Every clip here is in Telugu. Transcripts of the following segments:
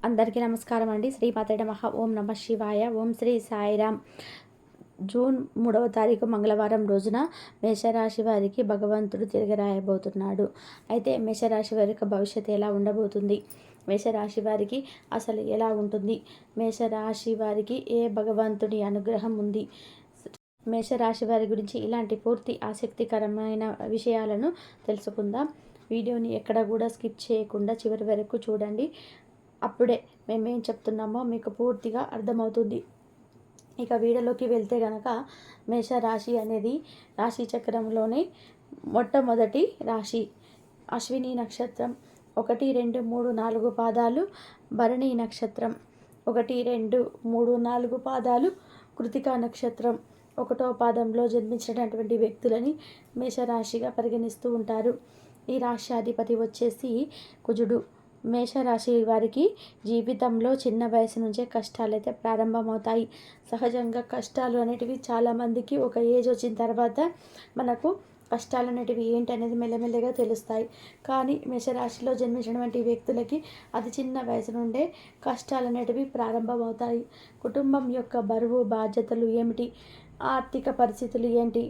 అందరికీ నమస్కారం అండి. శ్రీమాతే నమః. ఓం నమ శివాయ. ఓం శ్రీ సాయిరామ్. జూన్ 3వ తారీఖు మంగళవారం రోజున మేషరాశి వారికి భగవంతుడు తిరిగి రాయబోతున్నాడు. అయితే మేషరాశి వారి యొక్క భవిష్యత్తు ఎలా ఉండబోతుంది, మేషరాశి వారికి అసలు ఎలా ఉంటుంది, మేషరాశి వారికి ఏ భగవంతుడి అనుగ్రహం ఉంది, మేషరాశి వారి గురించి ఇలాంటి పూర్తి ఆసక్తికరమైన విషయాలను తెలుసుకుందాం. వీడియోని ఎక్కడ కూడా స్కిప్ చేయకుండా చివరి వరకు చూడండి. అప్పుడే మేమేం చెప్తున్నామో మీకు పూర్తిగా అర్థమవుతుంది. ఇక వీడియోలోకి వెళ్తే గనక, మేషరాశి అనేది రాశి చక్రంలోనే మొట్టమొదటి రాశి. అశ్విని నక్షత్రం 1, 2, 3, 4 పాదాలు, భరణి నక్షత్రం 1, 2, 3, 4 పాదాలు, కృతికా నక్షత్రం 1వ పాదంలో జన్మించినటువంటి వ్యక్తులని మేషరాశిగా పరిగణిస్తూ ఉంటారు. ఈ రాశ్యాధిపతి వచ్చేసి కుజుడు. మేషరాశి వారికి జీవితంలో చిన్న వయసు నుంచే కష్టాలు అయితే ప్రారంభమవుతాయి. సహజంగా కష్టాలు అనేటివి చాలామందికి ఒక ఏజ్ వచ్చిన తర్వాత మనకు కష్టాలు అనేటివి ఏంటి అనేది మెల్లమెల్లగా తెలుస్తాయి. కానీ మేషరాశిలో జన్మించినటువంటి వ్యక్తులకి అతి చిన్న వయసు నుండే కష్టాలు అనేటివి ప్రారంభమవుతాయి. కుటుంబం యొక్క బరువు బాధ్యతలు ఏమిటి, ఆర్థిక పరిస్థితులు ఏంటి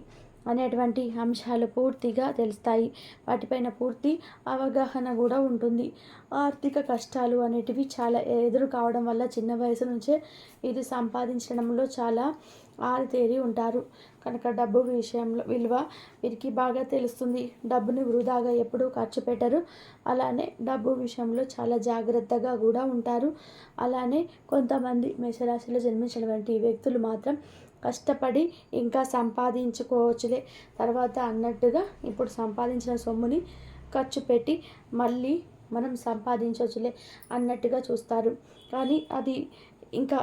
అనేటువంటి అంశాలు పూర్తిగా తెలుస్తాయి. వాటిపైన పూర్తి అవగాహన కూడా ఉంటుంది. ఆర్థిక కష్టాలు అనేటివి చాలా ఎదురు కావడం వల్ల చిన్న వయసు నుంచే ఇది సంపాదించడంలో చాలా ఆరితేరి ఉంటారు. కనుక డబ్బు విషయంలో విలువ వీరికి బాగా తెలుస్తుంది. డబ్బుని వృధాగా ఎప్పుడూ ఖర్చు పెట్టరు. అలానే డబ్బు విషయంలో చాలా జాగ్రత్తగా కూడా ఉంటారు. అలానే కొంతమంది మేషరాశిలో జన్మించినటువంటి వ్యక్తులు మాత్రం కష్టపడి ఇంకా సంపాదించుకోవచ్చులే తర్వాత అన్నట్టుగా, ఇప్పుడు సంపాదించిన సొమ్ముని ఖర్చు పెట్టి మళ్ళీ మనం సంపాదించవచ్చులే అన్నట్టుగా చూస్తారు. కానీ అది ఇంకా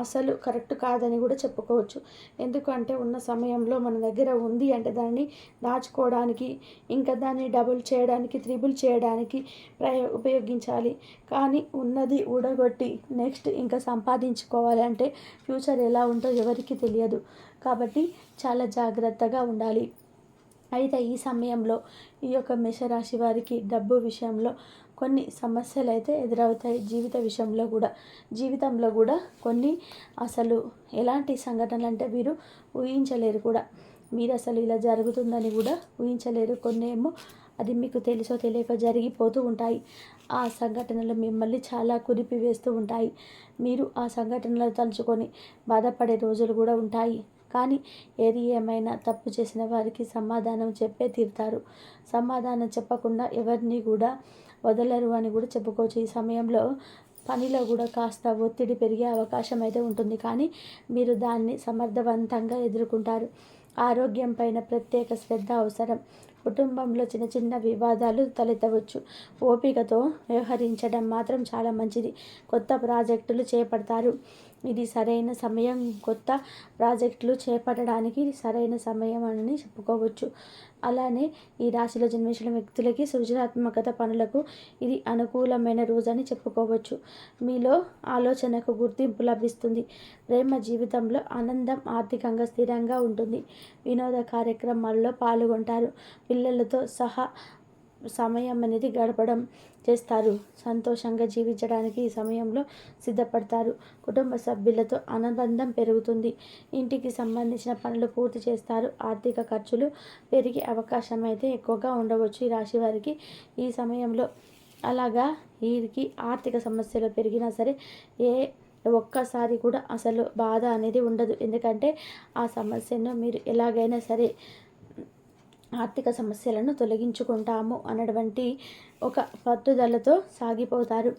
అసలు కరెక్ట్ కాదని కూడా చెప్పుకోవచ్చు. ఎందుకంటే ఉన్న సమయంలో మన దగ్గర ఉంది అంటే దాన్ని దాచుకోవడానికి, ఇంకా దాన్ని డబుల్ చేయడానికి, త్రిబుల్ చేయడానికి ఉపయోగించాలి. కానీ ఉన్నది ఊడగొట్టి నెక్స్ట్ ఇంకా సంపాదించుకోవాలి అంటే ఫ్యూచర్ ఎలా ఉందో ఎవరికి తెలియదు. కాబట్టి చాలా జాగ్రత్తగా ఉండాలి. అయితే ఈ సమయంలో ఈ యొక్క మేషరాశి వారికి డబ్బు విషయంలో కొన్ని సమస్యలు అయితే ఎదురవుతాయి. జీవితంలో కూడా కొన్ని అసలు ఎలాంటి సంఘటనలు అంటే వీరు ఊహించలేరు కూడా. మీరు అసలు ఇలా జరుగుతుందని కూడా ఊహించలేరు. కొన్నేమో అది మీకు తెలుసో తెలియక జరిగిపోతూ ఉంటాయి. ఆ సంఘటనలు మిమ్మల్ని చాలా కుదిపివేస్తూ ఉంటాయి. మీరు ఆ సంఘటనలు తలుచుకొని బాధపడే రోజులు కూడా ఉంటాయి. కానీ ఏది ఏమైనా తప్పు చేసిన వారికి సమాధానం చెప్పే తీరుతారు. సమాధానం చెప్పకుండా ఎవరిని కూడా వదలరు అని కూడా చెప్పుకోవచ్చు. ఈ సమయంలో పనిలో కూడా కాస్త ఒత్తిడి పెరిగే అవకాశం అయితే ఉంటుంది. కానీ మీరు దాన్ని సమర్థవంతంగా ఎదుర్కొంటారు. ఆరోగ్యం పైన ప్రత్యేక శ్రద్ధ అవసరం. కుటుంబంలో చిన్న చిన్న వివాదాలు తలెత్తవచ్చు. ఓపికతో వ్యవహరించడం మాత్రం చాలా మంచిది. కొత్త ప్రాజెక్టులు చేపడతారు. ఇది సరైన సమయం. కొత్త ప్రాజెక్టులు చేపట్టడానికి సరైన సమయం అని చెప్పుకోవచ్చు. అలానే ఈ రాశిలో జన్మించిన వ్యక్తులకి సృజనాత్మకత పనులకు ఇది అనుకూలమైన రోజు అని చెప్పుకోవచ్చు. మీలో ఆలోచనకు గుర్తింపు లభిస్తుంది. ప్రేమ జీవితంలో ఆనందం, ఆర్థికంగా స్థిరంగా ఉంటుంది. వినోద కార్యక్రమాల్లో పాల్గొంటారు. పిల్లలతో సహా సమయం అనేది గడపడం చేస్తారు. సంతోషంగా జీవించడానికి ఈ సమయంలో సిద్ధపడతారు. కుటుంబ సభ్యులతో అనుబంధం పెరుగుతుంది. ఇంటికి సంబంధించిన పనులు పూర్తి చేస్తారు. ఆర్థిక ఖర్చులు పెరిగే అవకాశం అయితే ఎక్కువగా ఉండవచ్చు ఈ రాశి వారికి ఈ సమయంలో. అలాగా వీరికి ఆర్థిక సమస్యలు పెరిగినా సరే ఒక్కసారి కూడా అసలు బాధ అనేది ఉండదు. ఎందుకంటే ఆ సమస్యను మీరు ఎలాగైనా సరే ఆర్థిక సమస్యలను తొలగించుకుంటాము అన్నటువంటి ఒక పట్టుదలతో సాగిపోతారు.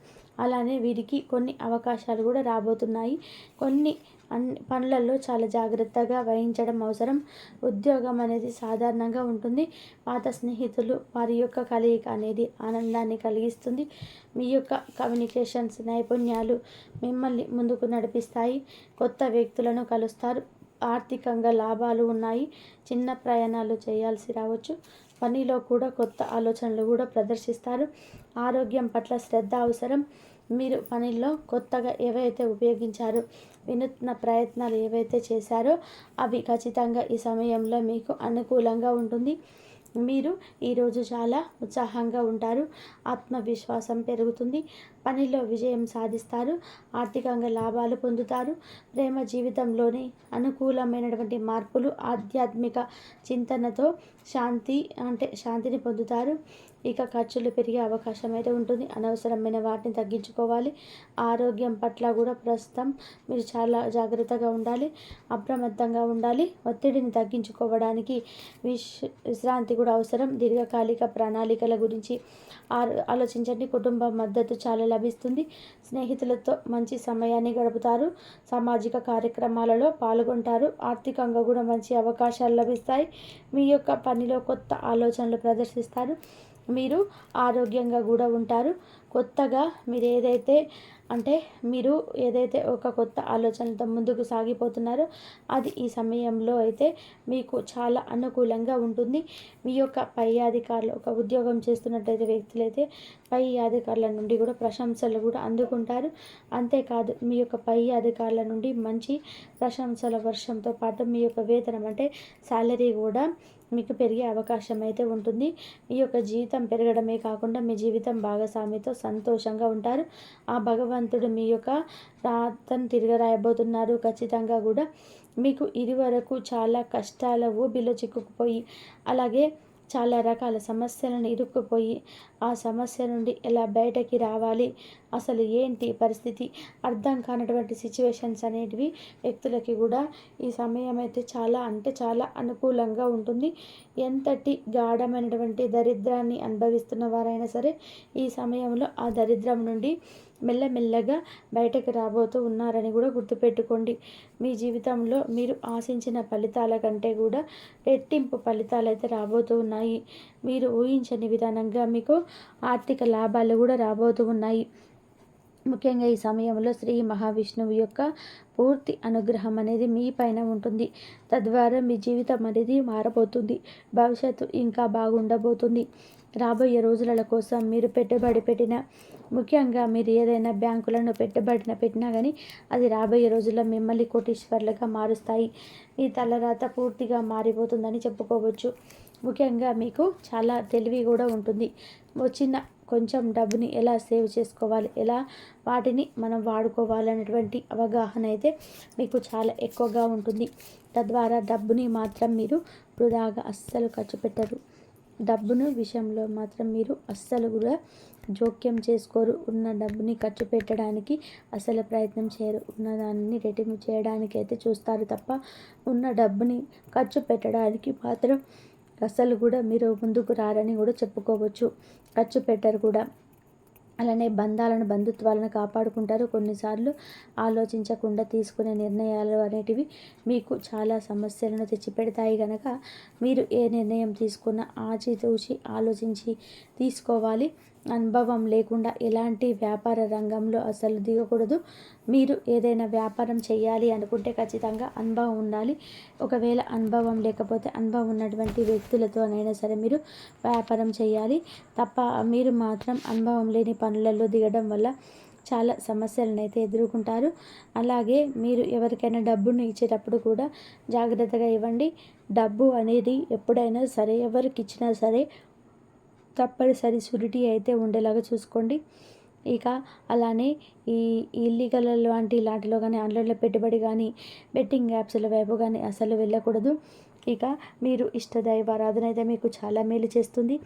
అలానే వీరికి కొన్ని అవకాశాలు కూడా రాబోతున్నాయి. కొన్ని పనులలో చాలా జాగ్రత్తగా వహించడం అవసరం. ఉద్యోగం అనేది సాధారణంగా ఉంటుంది. పాత స్నేహితులు వారి యొక్క కలయిక అనేది ఆనందాన్ని కలిగిస్తుంది. మీ యొక్క కమ్యూనికేషన్స్ నైపుణ్యాలు మిమ్మల్ని ముందుకు నడిపిస్తాయి. కొత్త వ్యక్తులను కలుస్తారు. ఆర్థికంగా లాభాలు ఉన్నాయి. చిన్న ప్రయాణాలు చేయాల్సి రావచ్చు. పనిలో కూడా కొత్త ఆలోచనలు కూడా ప్రదర్శిస్తారు. ఆరోగ్యం పట్ల శ్రద్ధ అవసరం. మీరు పనిలో కొత్తగా ఏవైతే ఉపయోగించారో, వినూత్న ప్రయత్నాలు ఏవైతే చేశారో అవి ఖచ్చితంగా ఈ సమయంలో మీకు అనుకూలంగా ఉంటుంది. మీరు ఈరోజు చాలా ఉత్సాహంగా ఉంటారు. ఆత్మవిశ్వాసం పెరుగుతుంది. పనిలో విజయం సాధిస్తారు. ఆర్థికంగా లాభాలు పొందుతారు. ప్రేమ జీవితంలోని అనుకూలమైనటువంటి మార్పులు, ఆధ్యాత్మిక చింతనతో శాంతిని పొందుతారు. ఇక ఖర్చులు పెరిగే అవకాశం అయితే ఉంటుంది. అనవసరమైన వాటిని తగ్గించుకోవాలి. ఆరోగ్యం పట్ల కూడా ప్రస్తుతం మీరు చాలా జాగ్రత్తగా ఉండాలి. అప్రమత్తంగా ఉండాలి. ఒత్తిడిని తగ్గించుకోవడానికి విశ్రాంతి కూడా అవసరం. దీర్ఘకాలిక ప్రణాళికల గురించి ఆలోచించండి. కుటుంబ మద్దతు చాలా లభిస్తుంది. స్నేహితులతో మంచి సమయాన్ని గడుపుతారు. సామాజిక కార్యక్రమాలలో పాల్గొంటారు. ఆర్థికంగా కూడా మంచి అవకాశాలు లభిస్తాయి. మీ యొక్క పనిలో కొత్త ఆలోచనలు ప్రదర్శిస్తారు. మీరు ఆరోగ్యంగా కూడా ఉంటారు. కొత్తగా మీరు ఏదైతే ఒక కొత్త ఆలోచనలతో ముందుకు సాగిపోతున్నారో అది ఈ సమయంలో అయితే మీకు చాలా అనుకూలంగా ఉంటుంది. మీ యొక్క పై అధికారులు, ఒక ఉద్యోగం చేస్తున్నట్లయితే వ్యక్తులైతే పై అధికారుల నుండి కూడా ప్రశంసలు కూడా అందుకుంటారు. అంతేకాదు మీ యొక్క పై అధికారుల నుండి మంచి ప్రశంసల వర్షంతో పాటు మీ యొక్క వేతనం శాలరీ కూడా మీకు పెరిగే అవకాశం అయితే ఉంటుంది. మీ యొక్క జీవితం పెరగడమే కాకుండా మీ జీవితం భాగస్వామితో సంతోషంగా ఉంటారు. ఆ భగవంతుడు మీ యొక్క రాతను తిరగరాయబోతున్నారు. ఖచ్చితంగా కూడా మీకు ఇదివరకు చాలా కష్టాల ఊబిలో చిక్కుకుపోయి, అలాగే చాలా రకాల సమస్యలను ఇరుక్కుపోయి ఆ సమస్య నుండి ఎలా బయటకి రావాలి, అసలు ఏంటి పరిస్థితి అర్థం కానటువంటి సిచ్యువేషన్స్ అనేటివి వ్యక్తులకి కూడా ఈ సమయం అయితే చాలా అనుకూలంగా ఉంటుంది. ఎంతటి గాఢమైనటువంటి దరిద్రాన్ని అనుభవిస్తున్న వారైనా సరే ఈ సమయంలో ఆ దరిద్రం నుండి మెల్లమెల్లగా బయటకు రాబోతూ ఉన్నారని కూడా గుర్తుపెట్టుకోండి. మీ జీవితంలో మీరు ఆశించిన ఫలితాల కంటే కూడా రెట్టింపు ఫలితాలు అయితే రాబోతూ ఉన్నాయి. మీరు ఊహించని విధానంగా మీకు ఆర్థిక లాభాలు కూడా రాబోతూ ఉన్నాయి. ముఖ్యంగా ఈ సమయంలో శ్రీ మహావిష్ణువు యొక్క పూర్తి అనుగ్రహం అనేది మీ పైన ఉంటుంది. తద్వారా మీ జీవితం అనేది మారబోతుంది. భవిష్యత్తు ఇంకా బాగుండబోతుంది. రాబోయే రోజుల కోసం మీరు పెట్టుబడి ముఖ్యంగా మీరు ఏదైనా బ్యాంకులను పెట్టినా కానీ అది రాబోయే రోజుల్లో మిమ్మల్ని కోటీశ్వర్లుగా మారుస్తాయి. మీ తలరాత పూర్తిగా మారిపోతుందని చెప్పుకోవచ్చు. ముఖ్యంగా మీకు చాలా తెలివి కూడా ఉంటుంది. వచ్చిన కొంచెం డబ్బుని ఎలా సేవ్ చేసుకోవాలి, ఎలా వాటిని మనం వాడుకోవాలనేటువంటి అవగాహన అయితే మీకు చాలా ఎక్కువగా ఉంటుంది. తద్వారా డబ్బుని మాత్రం మీరు వృధాగా అస్సలు ఖర్చు పెట్టరు. డబ్బును విషయంలో మాత్రం మీరు అస్సలు కూడా జోక్యం చేసుకోరు. ఉన్న డబ్బుని ఖర్చు పెట్టడానికి అసలు ప్రయత్నం చేయరు. ఉన్నదాన్ని రెట్టింపు చేయడానికి అయితే చూస్తారు తప్ప ఉన్న డబ్బుని ఖర్చు పెట్టడానికి మాత్రం అసలు కూడా మీరు ముందుకు రారని కూడా చెప్పుకోవచ్చు. ఖర్చు పెట్టరు కూడా. అలానే బంధుత్వాలను కాపాడుకుంటారు. కొన్నిసార్లు ఆలోచించకుండా తీసుకునే నిర్ణయాలు అనేటివి మీకు చాలా సమస్యలను తెచ్చిపెడతాయి కనుక మీరు ఏ నిర్ణయం తీసుకున్నా ఆచితూచి ఆలోచించి తీసుకోవాలి. అనుభవం లేకుండా ఎలాంటి వ్యాపార రంగంలో అసలు దిగకూడదు. మీరు ఏదైనా వ్యాపారం చేయాలి అనుకుంటే ఖచ్చితంగా అనుభవం ఉండాలి. ఒకవేళ అనుభవం లేకపోతే అనుభవం ఉన్నటువంటి వ్యక్తులతోనైనా సరే మీరు వ్యాపారం చేయాలి తప్ప మీరు మాత్రం అనుభవం లేని పనులలో దిగడం వల్ల చాలా సమస్యలను అయితే ఎదుర్కొంటారు. అలాగే మీరు ఎవరికైనా డబ్బును ఇచ్చేటప్పుడు కూడా జాగ్రత్తగా ఇవ్వండి. డబ్బు అనేది ఎప్పుడైనా సరే ఎవరికి ఇచ్చినా సరే తప్పనిసరి షూరిటీ అయితే ఉండేలాగా చూసుకోండి. ఇక అలానే ఈ ఇల్లీగల్ ఇలాంటిలో కానీ ఆన్లైన్లో పెట్టుబడి కానీ బెట్టింగ్ యాప్స్ల వైపు కానీ అసలు వెళ్ళకూడదు. ఇక మీరు ఇష్టదైవారాధన అయితే మీకు చాలా మేలు చేస్తుంది.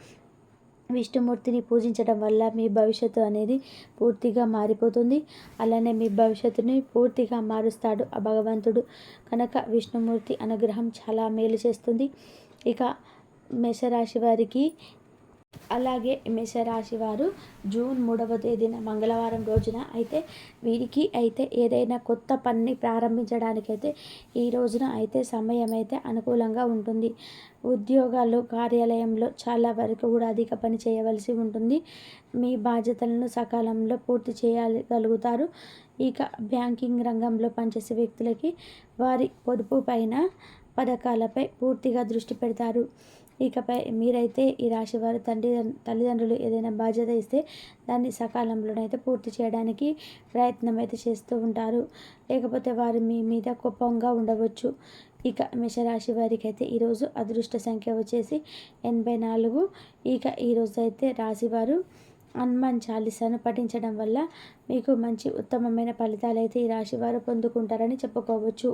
విష్ణుమూర్తిని పూజించడం వల్ల మీ భవిష్యత్తు అనేది పూర్తిగా మారిపోతుంది. అలానే మీ భవిష్యత్తుని పూర్తిగా మారుస్తాడు ఆ భగవంతుడు కనుక విష్ణుమూర్తి అనుగ్రహం చాలా మేలు చేస్తుంది. ఇక మేషరాశి వారికి అలాగే మేషరాశి వారు జూన్ 3వ తేదీన మంగళవారం రోజున అయితే వీరికి అయితే ఏదైనా కొత్త పనిని ప్రారంభించడానికైతే ఈ రోజున అయితే సమయం అయితే అనుకూలంగా ఉంటుంది. ఉద్యోగాలు కార్యాలయంలో చాలా వరకు కూడా అధిక పని చేయవలసి ఉంటుంది. మీ బాధ్యతలను సకాలంలో పూర్తి చేయగలుగుతారు. ఇక బ్యాంకింగ్ రంగంలో పనిచేసే వ్యక్తులకి వారి పొదుపు పైన పథకాలపై పూర్తిగా దృష్టి పెడతారు. ఇకపై మీరైతే ఈ రాశివారు తల్లిదండ్రులు ఏదైనా బాధ్యత ఇస్తే దాన్ని సకాలంలోనైతే పూర్తి చేయడానికి ప్రయత్నం అయితే చేస్తూ ఉంటారు. లేకపోతే వారు మీ మీద కోపంగా ఉండవచ్చు. ఇక మేషరాశి వారికి అయితే ఈరోజు అదృష్ట సంఖ్య వచ్చేసి 84. ఇక ఈరోజు అయితే రాశివారు హనుమాన్ చాలీసాను పఠించడం వల్ల మీకు మంచి ఉత్తమమైన ఫలితాలు అయితే ఈ రాశివారు పొందుకుంటారని చెప్పుకోవచ్చు.